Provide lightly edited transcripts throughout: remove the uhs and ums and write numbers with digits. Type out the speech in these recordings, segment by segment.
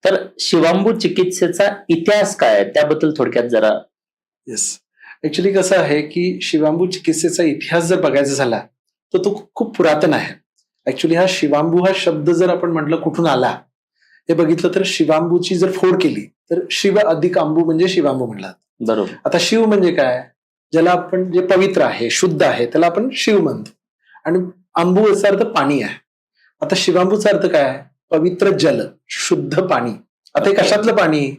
तर शिवांबू चिकित्सेचा इतिहास काय आहे त्याबद्दल थोडक्यात जरा. येस. ऍक्च्युली कसं आहे की शिवांबू चिकित्सेचा इतिहास जर बघायचा झाला तर तो खूप पुरातन आहे. ऍक्च्युली हा शिवांबू हा शब्द जर आपण म्हटलं कुठून आला हे बघितलं तर शिवांबूची जर फोड केली तर शिव अधिक आंबू म्हणजे शिवांबू म्हणतात. बरोबर. आता शिव म्हणजे काय, ज्याला आपण जे पवित्र आहे शुद्ध आहे त्याला आपण शिव म्हणतो. आणि आंबू याचा अर्थ पाणी आहे. आता शिवांबूचा अर्थ काय आहे, पवित्र जल, शुद्ध पाणी. आता हे कशातलं पाणी,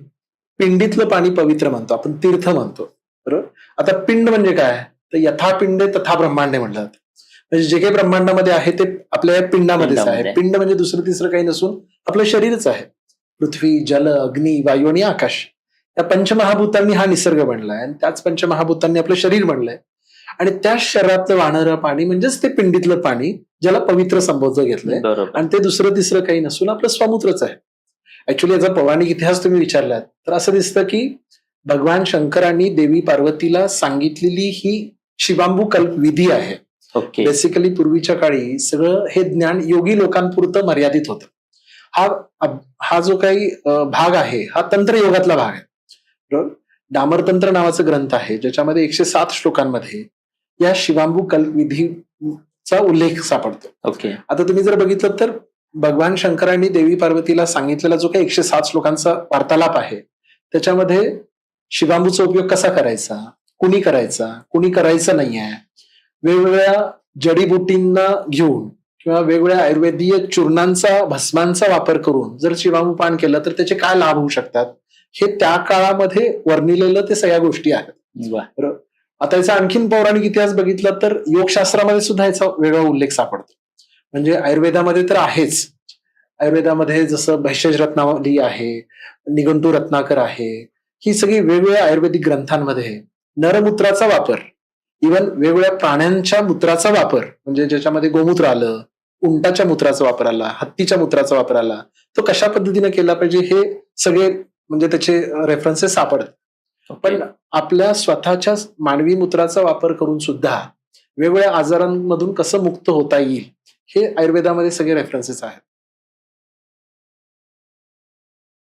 पिंडीतलं पाणी पवित्र म्हणतो आपण, तीर्थ म्हणतो. बरोबर. आता पिंड म्हणजे काय, तर यथा पिंडे तथा ब्रह्मांडे म्हणतात. म्हणजे जे काही ब्रह्मांडामध्ये आहे ते आपल्या या पिंडामध्येच आहे. पिंडामध्ये. पिंड म्हणजे दुसरं तिसरं काही नसून आपलं शरीरच आहे. पृथ्वी, जल, अग्नी, वायू आणि आकाश या पंचमहाभूतांनी हा निसर्ग बनलाय आणि त्याच पंचमहाभूतांनी आपलं शरीर बनलंय. आणि त्या शरीरातलं वाहणारं पाणी म्हणजेच ते पिंडीतलं पाणी ज्याला पवित्र संबोधलं घेतलंय. बरोबर. आणि ते दुसरं तिसरं काही नसून आपलं स्वमूत्रच आहे. ऍक्च्युली याचा पौराणिक इतिहास तुम्ही विचारलात तर असं दिसतं की भगवान शंकरांनी देवी पार्वतीला सांगितलेली ही शिवांबू कल्प विधी आहे. ओके. बेसिकली पूर्वीच्या काळी सगळं हे ज्ञान योगी लोकांपुरतं मर्यादित होतं. हा जो काही भाग आहे हा तंत्रयोगातला भाग आहे. बरोबर. डामरतंत्र नावाचा ग्रंथ आहे ज्याच्यामध्ये 107 श्लोकांमध्ये या शिवांबू कल्प विधीचा उल्लेख सापडतो. ओके. आता तुम्ही जर बघितलं तर भगवान शंकरांनी देवी पार्वतीला सांगितलेला जो काही 107 श्लोकांचा वार्तालाप आहे त्याच्यामध्ये शिवांबूचा उपयोग कसा करायचा, कुणी करायचा नाहीये, वेगवेगळ्या जडीबुटींना घेऊन किंवा वेगवेगळ्या आयुर्वेदीय चूर्णांचा भस्मांचा वापर करून जर शिवांबू पान केलं तर त्याचे काय लाभ होऊ शकतात हे त्या काळामध्ये वर्णिलेलं ते सगळ्या गोष्टी आहेत. वा. बरोबर. आता याचा आणखीन पौराणिक इतिहास बघितला तर योगशास्त्रामध्ये सुद्धा याचा वेगळा उल्लेख सापडतो. म्हणजे आयुर्वेदामध्ये तर आहेच. आयुर्वेदामध्ये जसं भैषज रत्नावली आहे, निघंटू रत्नाकर आहे, ही सगळी वेगवेगळ्या आयुर्वेदिक ग्रंथांमध्ये नरमूत्राचा वापर, इव्हन वेगवेगळ्या प्राण्यांच्या मूत्राचा वापर, म्हणजे ज्याच्यामध्ये गोमूत्र आलं, उंटाच्या मूत्राचा वापर आला, हत्तीच्या मूत्राचा वापर आला, तो कशा पद्धतीने केला पाहिजे हे सगळे म्हणजे त्याचे रेफरन्सेस सापडतात. पण आपल्या स्वतःच्या मानवी मूत्राचा वापर करून सुद्धा वेगवेगळ्या आजारांमधून कसं मुक्त होता येईल हे आयुर्वेदामध्ये सगळे रेफरन्सेस आहेत.